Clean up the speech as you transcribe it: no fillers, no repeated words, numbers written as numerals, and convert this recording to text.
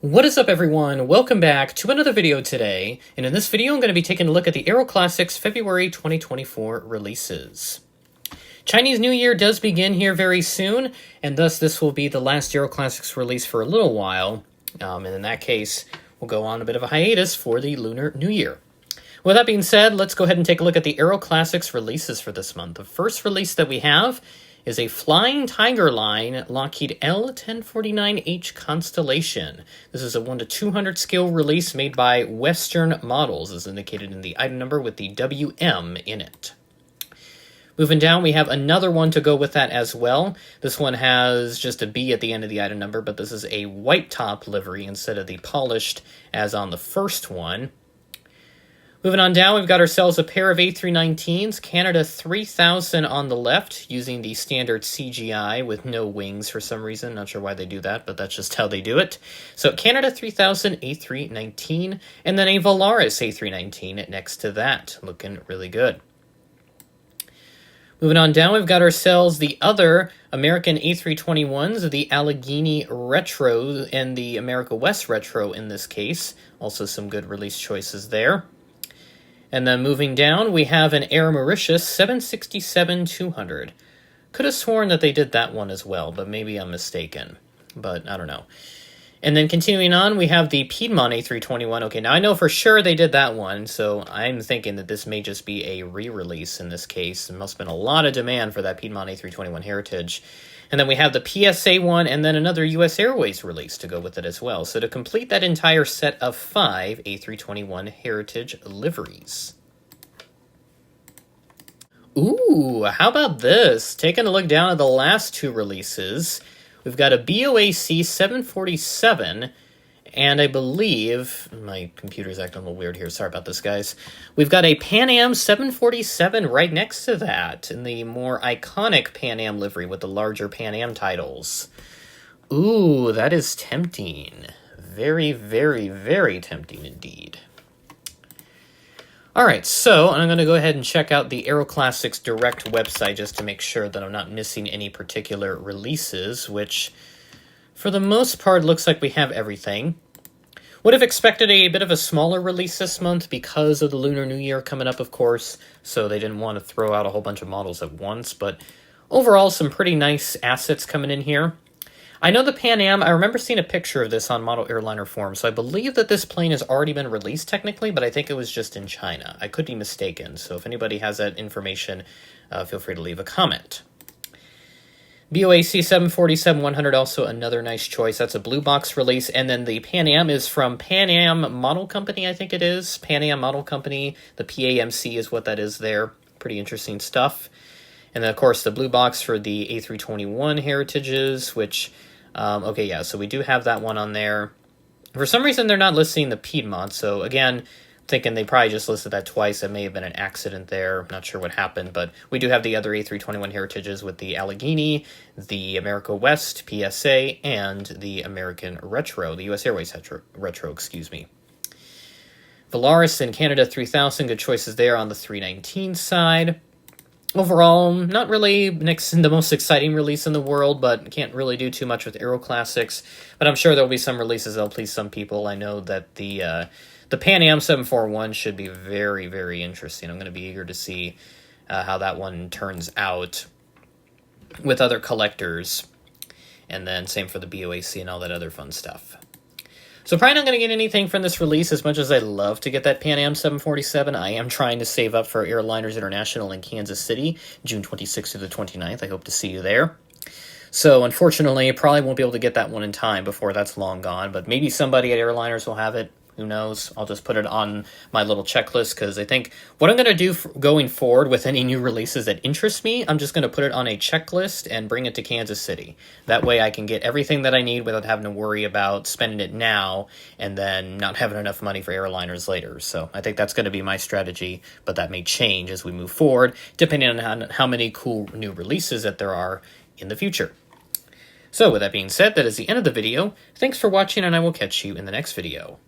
What is up, everyone? Welcome back to another video today, and in this video I'm going to be taking a look at the Aeroclassics February 2024 releases. Chinese New Year does begin here very soon, and thus this will be the last Aeroclassics release for a little while, and in that case we'll go on a bit of a hiatus for the Lunar New Year. With that being said, let's go ahead and take a look at the Aeroclassics releases for this month. The first release that we have is a Flying Tiger Line Lockheed L1049H Constellation. This is a 1 to 200 scale release made by Western Models, as indicated in the item number with the WM in it. Moving down, we have another one to go with that as well. This one has just a B at the end of the item number, but this is a white top livery instead of the polished as on the first one. Moving on down, we've got ourselves a pair of A319s, Canada 3000 on the left, using the standard CGI with no wings for some reason. Not sure why they do that, but that's just how they do it. So Canada 3000 A319, and then a Volaris A319 next to that, looking really good. Moving on down, we've got ourselves the other American A321s, the Allegheny Retro and the America West Retro in this case. Also some good release choices there. And then moving down, we have an Air Mauritius 767-200. Could have sworn that they did that one as well, but maybe I'm mistaken. But I don't know. And then continuing on, we have the Piedmont A321. Okay, now I know for sure they did that one, so I'm thinking that this may just be a re-release in this case. There must have been a lot of demand for that Piedmont A321 Heritage. And then we have the PSA one and then another US Airways release to go with it as well. So to complete that entire set of 5 A321 Heritage liveries. Ooh, how about this? Taking a look down at the last two releases, we've got a BOAC 747, and I believe, my computer's acting a little weird here, sorry about this, guys. We've got a Pan Am 747 right next to that, in the more iconic Pan Am livery with the larger Pan Am titles. Ooh, that is tempting. Very, very, very tempting indeed. Alright, so I'm going to go ahead and check out the Aeroclassics Direct website just to make sure that I'm not missing any particular releases, which for the most part looks like we have everything. Would have expected a bit of a smaller release this month because of the Lunar New Year coming up, of course, so they didn't want to throw out a whole bunch of models at once, but overall some pretty nice assets coming in here. I know the Pan Am, I remember seeing a picture of this on Model Airliner Forum, so I believe that this plane has already been released technically, but I think it was just in China. I could be mistaken, so if anybody has that information, feel free to leave a comment. BOAC 747-100, also another nice choice. That's a blue box release, and then the Pan Am is from Pan Am Model Company, I think it is. Pan Am Model Company, the PAMC is what that is there. Pretty interesting stuff. And then, of course, the blue box for the A321 Heritages, which... okay, yeah, so we do have that one on there. For some reason, they're not listing the Piedmont, so again, thinking they probably just listed that twice. It may have been an accident there. I'm not sure what happened, but we do have the other A321 Heritages with the Allegheny, the America West PSA, and the American Retro, the US Airways Retro, excuse me. Volaris and Canada 3000, good choices there on the 319 side. Overall, not really the most exciting release in the world, but can't really do too much with Aeroclassics. But I'm sure there'll be some releases that'll please some people. I know that the Pan Am 741 should be very, very interesting. I'm going to be eager to see how that one turns out with other collectors. And then same for the BOAC and all that other fun stuff. So probably not going to get anything from this release as much as I'd love to get that Pan Am 747. I am trying to save up for Airliners International in Kansas City, June 26th through the 29th. I hope to see you there. So unfortunately, I probably won't be able to get that one in time before that's long gone, but maybe somebody at Airliners will have it. Who knows? I'll just put it on my little checklist because I think what I'm going to do going forward with any new releases that interest me, I'm just going to put it on a checklist and bring it to Kansas City. That way I can get everything that I need without having to worry about spending it now and then not having enough money for airliners later. So I think that's going to be my strategy, but that may change as we move forward, depending on how many cool new releases that there are in the future. So with that being said, that is the end of the video. Thanks for watching, and I will catch you in the next video.